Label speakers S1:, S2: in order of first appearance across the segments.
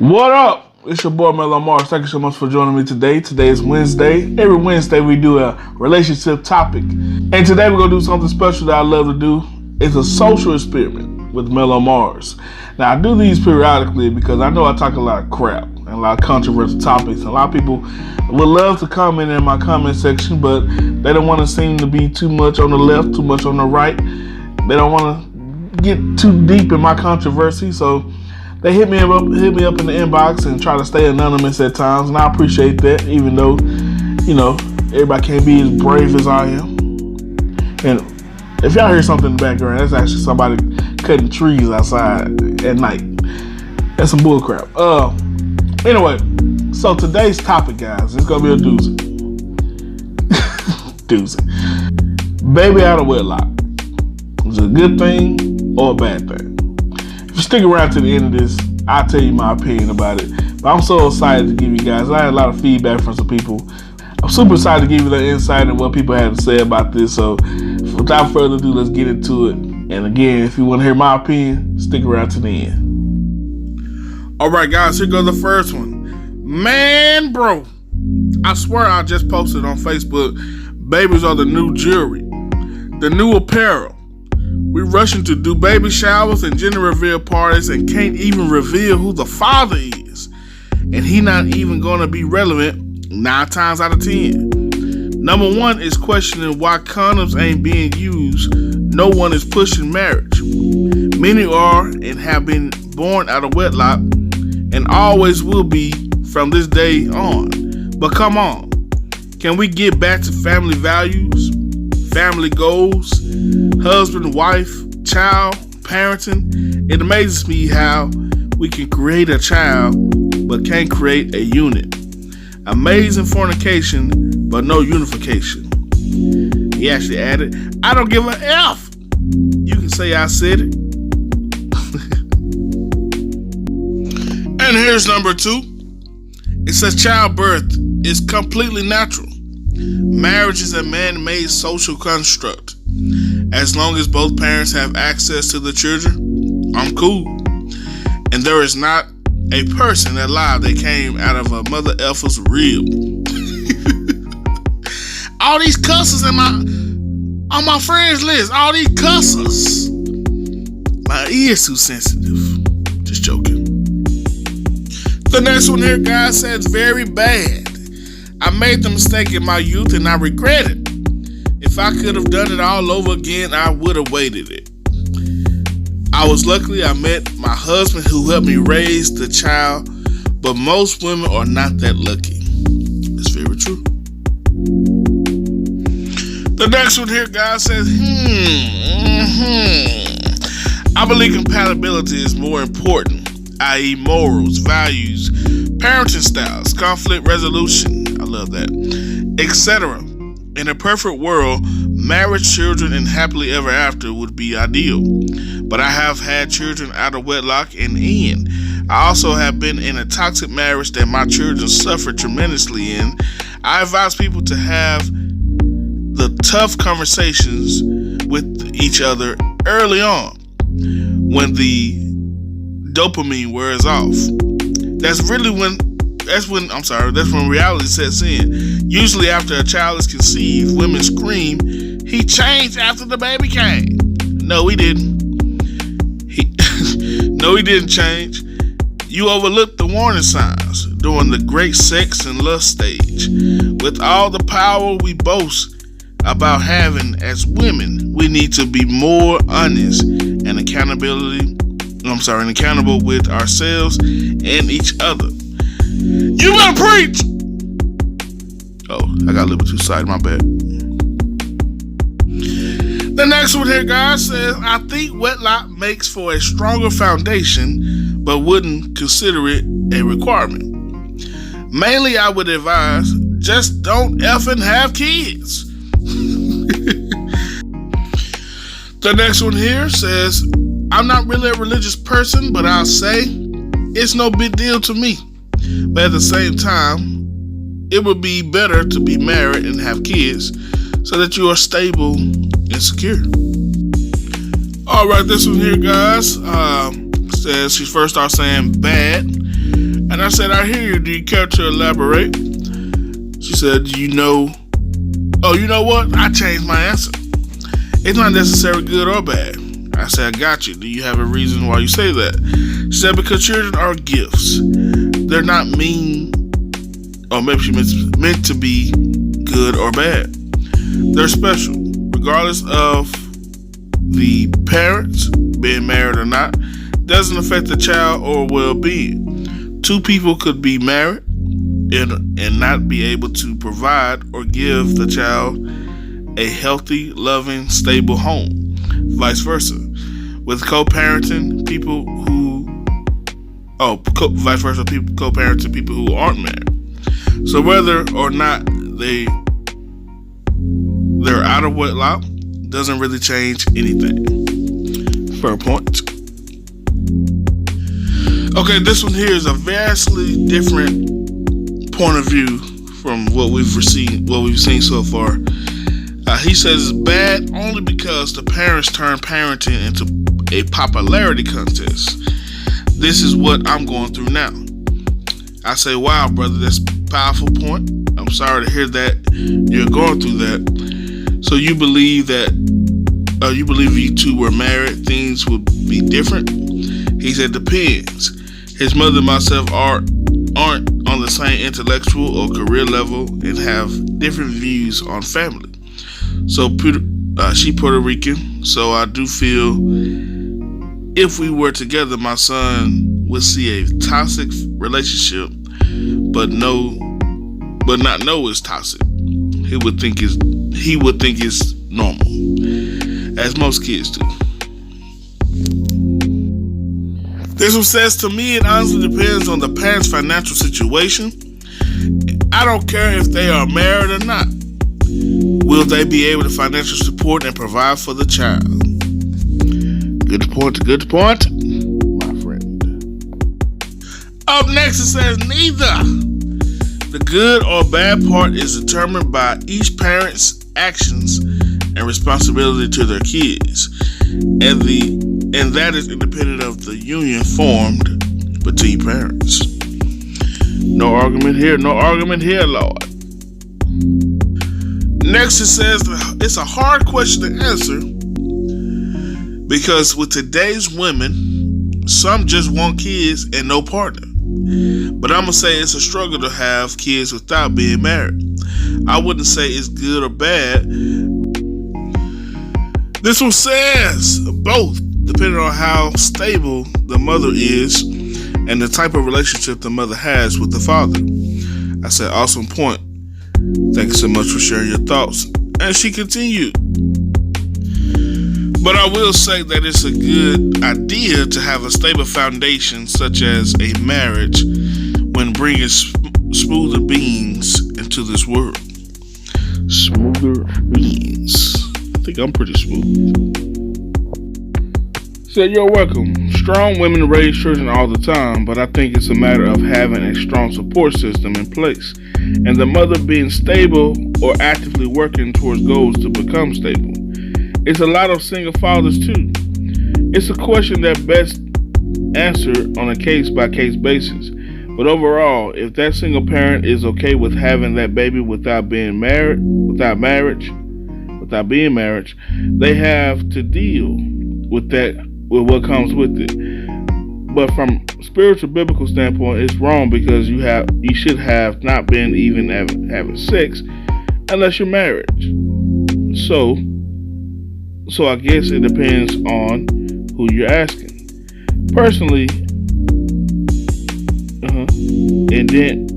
S1: What up? It's your boy Mello Mars. Thank you so much for joining me today. Today is Wednesday. Every Wednesday we do a relationship topic. And today we're going to do something special that I love to do. It's a social experiment with Mello Mars. Now I do these periodically because I know I talk a lot of crap and a lot of controversial topics. And a lot of people would love to comment in my comment section, but they don't want to seem to be too much on the left, too much on the right. They don't want to get too deep in my controversy, so they hit me up in the inbox and try to stay anonymous at times, and I appreciate that, even though, everybody can't be as brave as I am. And if y'all hear something in the background, that's actually somebody cutting trees outside at night. That's some bullcrap. Anyway, so today's topic, guys, it's gonna be a doozy. Doozy. Baby out of wedlock. Is it a good thing or a bad thing? If you stick around to the end of this, I'll tell you my opinion about it. But I'm so excited to give you guys. I had a lot of feedback from some people. I'm super excited to give you the insight and what people had to say about this. So without further ado, let's get into it. And again, if you want to hear my opinion, stick around to the end. Alright guys, here goes the first one. Man, bro, I swear I just posted on Facebook, babies are the new jewelry, the new apparel. We rushing to do baby showers and gender reveal parties and can't even reveal who the father is. And he not even gonna be relevant 9 times out of 10. Number 1 is questioning why condoms ain't being used. No one is pushing marriage. Many are and have been born out of wedlock and always will be from this day on. But come on, can we get back to family values, family goals, husband, wife, child, parenting? It amazes me how we can create a child but can't create a unit. Amazing fornication, but no unification. He actually added, I don't give a F. You can say I said it. And here's number 2. It says childbirth is completely natural. Marriage is a man-made social construct. As long as both parents have access to the children, I'm cool. And there is not a person alive that came out of a mother effer's rib. All these cusses on my friends list, all these cusses. My ear's too sensitive. Just joking. The next one here, guys, says very bad. I made the mistake in my youth and I regret it. If I could have done it all over again, I would have waited it. I was lucky I met my husband who helped me raise the child, but most women are not that lucky. It's very true. The next one here, guys, says, I believe compatibility is more important, i.e. morals, values, parenting styles, conflict resolution, I love that, etc. In a perfect world, marriage, children, and happily ever after would be ideal. But I have had children out of wedlock and in. I also have been in a toxic marriage that my children suffered tremendously in. I advise people to have the tough conversations with each other early on when the dopamine wears off. That's when reality sets in. Usually after a child is conceived, women scream, he changed after the baby came. No, he didn't. No, he didn't change. You overlooked the warning signs during the great sex and lust stage. With all the power we boast about having as women, we need to be more honest and accountable with ourselves and each other. You better preach! Oh, I got a little bit too excited, my bad. The next one here, guys, says, I think wedlock makes for a stronger foundation, but wouldn't consider it a requirement. Mainly, I would advise, just don't effing have kids. The next one here says, I'm not really a religious person, but I'll say it's no big deal to me. But at the same time, it would be better to be married and have kids so that you are stable and secure. Alright, this one here, guys, says she first starts saying bad. said, I hear you. Do you care to elaborate? She said, you know what? I changed my answer. It's not necessarily good or bad. I said, I got you. Do you have a reason why you say that? She said, because children are gifts. They're not mean, or maybe she meant to be good or bad. They're special. Regardless of the parents being married or not, doesn't affect the child or well-being. Two people could be married and not be able to provide or give the child a healthy, loving, stable home. Vice versa. With co-parenting, co-parenting people who aren't married. So whether or not they're out of wedlock doesn't really change anything. Fair point. Okay, this one here is a vastly different point of view from what we've seen so far. He says it's bad only because the parents turn parenting into a popularity contest. This is what I'm going through now. I say, wow, brother, that's a powerful point. I'm sorry to hear that you're going through that. So you believe if you two were married, things would be different? He said, depends. His mother and myself aren't on the same intellectual or career level and have different views on family. So she Puerto Rican, so I do feel if we were together, my son would see a toxic relationship, but not know it's toxic. He would think it's normal, as most kids do. This one says, to me, it honestly depends on the parents' financial situation. I don't care if they are married or not. Will they be able to financially support and provide for the child? Good point, my friend. Up next, it says, neither. The good or bad part is determined by each parent's actions and responsibility to their kids, and that is independent of the union formed between parents. No argument here, Lord. Next, it says it's a hard question to answer because with today's women, some just want kids and no partner. But I'm going to say it's a struggle to have kids without being married. I wouldn't say it's good or bad. This one says both, depending on how stable the mother is and the type of relationship the mother has with the father. I said, awesome point. Thank you so much for sharing your thoughts. And she continued. But I will say that it's a good idea to have a stable foundation such as a marriage when bringing smoother beings into this world. Smoother beings. I think I'm pretty smooth. So you're welcome. Strong women raise children all the time, but I think it's a matter of having a strong support system in place and the mother being stable or actively working towards goals to become stable. It's a lot of single fathers too. It's a question that best answered on a case-by-case basis. But overall, if that single parent is okay with having that baby without being married, they have to deal with that, with what comes with it. But from spiritual biblical standpoint, it's wrong because you should have not been even having sex unless you're married. So I guess it depends on who you're asking. Personally, and then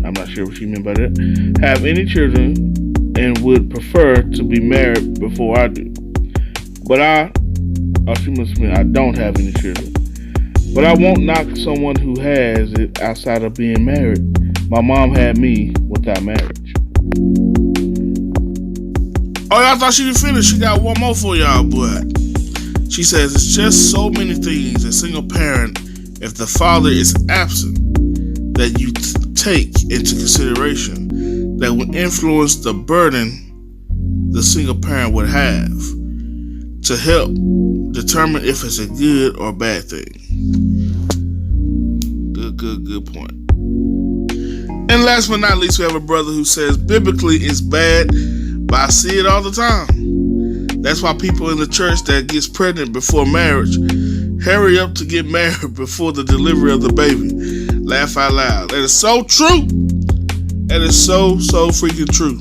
S1: I'm not sure what you mean by that. Have any children and would prefer to be married before I do. But she must mean I don't have any children. But I won't knock someone who has it outside of being married. My mom had me without marriage. Oh, I thought she didn't finish. She got one more for y'all, but she says it's just so many things as single parent, if the father is absent, that you take into consideration that will influence the burden the single parent would have to help determine if it's a good or bad thing. good point. And last but not least, we have a brother who says biblically it's bad, but I see it all the time. That's why people in the church that gets pregnant before marriage hurry up to get married before the delivery of the baby. Laugh out loud. That is so true. That is so freaking true.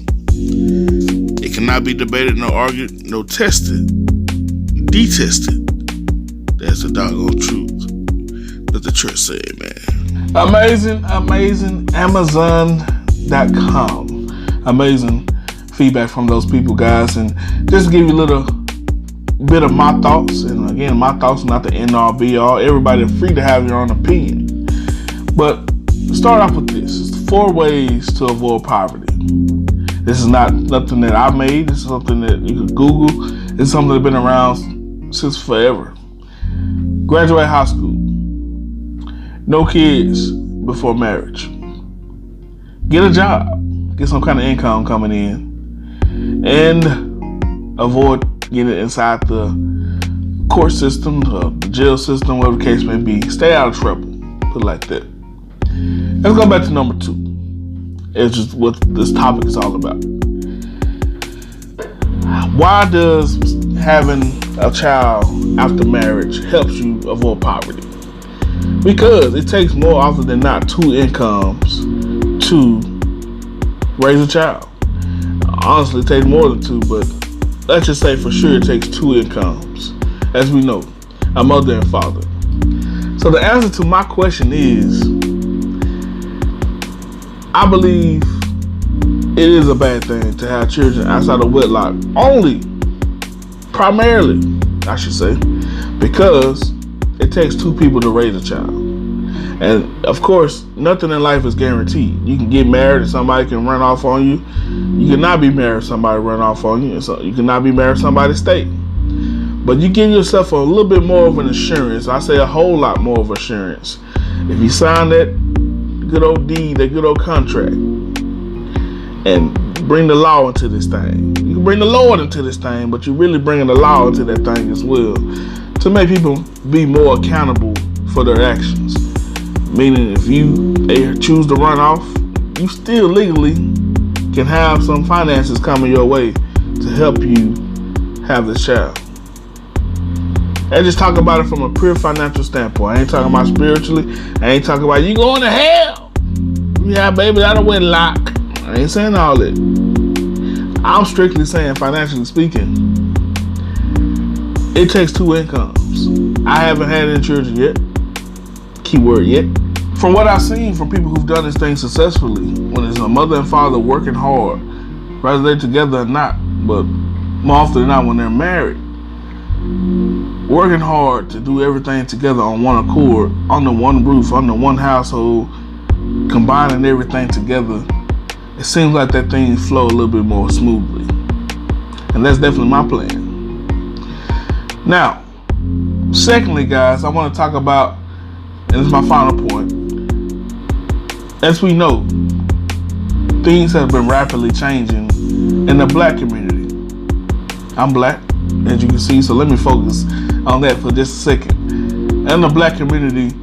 S1: It cannot be debated, no argued, no tested, detested. That's the doggone truth. Let the church say amen. Amazing. Amazon.com. Amazing feedback from those people, guys. And just to give you a little bit of my thoughts. And again, my thoughts are not the end all be all. Everybody's free to have your own opinion. But start off with this. It's 4 ways to avoid poverty. This is not nothing that I made. This is something that you can Google. It's something that's been around since forever. Graduate high school. No kids before marriage. Get a job. Get some kind of income coming in. And avoid getting inside the court system, the jail system, whatever the case may be. Stay out of trouble. Put it like that. Let's go back to number 2. It's just what this topic is all about. Why does having a child after marriage helps you avoid poverty? Because it takes more often than not 2 incomes to raise a child. Honestly, it takes more than 2, but let's just say for sure it takes 2 incomes. As we know, a mother and father. So the answer to my question is, I believe it is a bad thing to have children outside of wedlock. Primarily, I should say, because it takes 2 people to raise a child. And of course, nothing in life is guaranteed. You can get married and somebody can run off on you. You cannot be married and somebody run off on you. So you cannot be married and somebody stay. But you give yourself a little bit more of an assurance. I say a whole lot more of assurance. If you sign that good old deed, that good old contract, and bring the law into this thing. You can bring the Lord into this thing, but you're really bringing the law into that thing as well, to make people be more accountable for their actions. Meaning, if you choose to run off, you still legally can have some finances coming your way to help you have this child. I just talk about it from a pure financial standpoint. I ain't talking about spiritually. I ain't talking about you going to hell. Yeah, baby, out of wedlock. I ain't saying all that. I'm strictly saying, financially speaking, it takes 2 incomes. I haven't had any children yet. Keyword yet. From what I've seen from people who've done this thing successfully, when it's a mother and father working hard, whether they're together or not, but more often than not when they're married, working hard to do everything together on one accord, under one roof, under one household, combining everything together, it seems like that thing flow a little bit more smoothly. And that's definitely my plan. Now, secondly, guys, I want to talk about, and this is my final point. As we know, things have been rapidly changing in the black community. I'm black, as you can see, so let me focus on that for just a second. In the black community,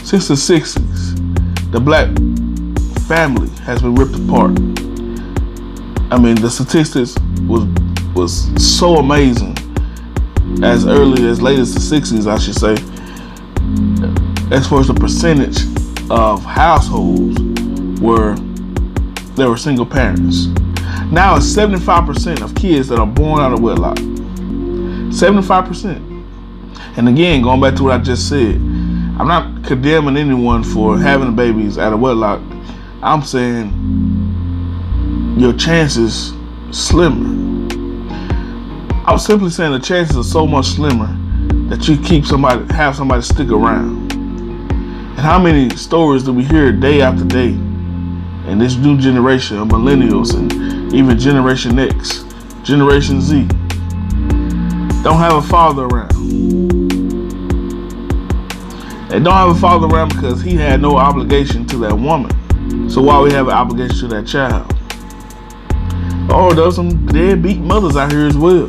S1: since the 60s, the black family has been ripped apart. I mean, the statistics was so amazing as early as late as the 60s, I should say, as far as the percentage of households where there were single parents. Now it's 75% of kids that are born out of wedlock. 75%. And again, going back to what I just said, I'm not condemning anyone for having babies out of wedlock. I'm saying your chances slimmer. I was simply saying the chances are so much slimmer that you have somebody stick around. And how many stories do we hear day after day in this new generation of millennials and even Generation X, Generation Z, don't have a father around. They don't have a father around because he had no obligation to that woman. So why we have an obligation to that child? Or there's some deadbeat mothers out here as well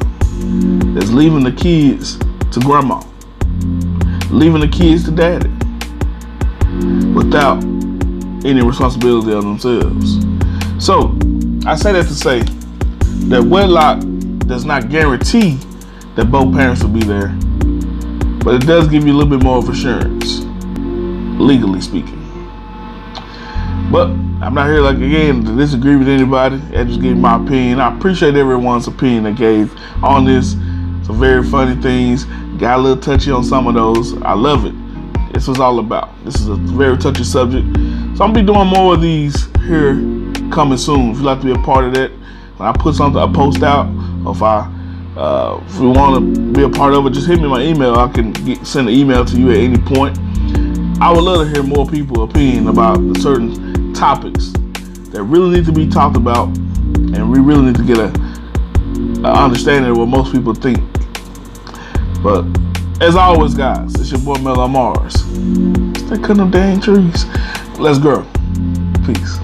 S1: that's leaving the kids to grandma, leaving the kids to daddy. without any responsibility on themselves. So I say that to say that wedlock does not guarantee that both parents will be there, but it does give you a little bit more of assurance, legally speaking. But I'm not here, like, again, to disagree with anybody. I just gave my opinion. I appreciate everyone's opinion they gave on this. Some very funny things. Got a little touchy on some of those. I love it. This was all about. This is a very touchy subject. So I'm gonna be doing more of these here coming soon. If you'd like to be a part of that, when I put something, I post out, or if you want to be a part of it, just hit me my email. I can send an email to you at any point. I would love to hear more people's opinion about the certain topics that really need to be talked about, and we really need to get a understanding of what most people think. But as always, guys, it's your boy Mello Mars. Stay cutting them dang trees. Let's grow. Peace.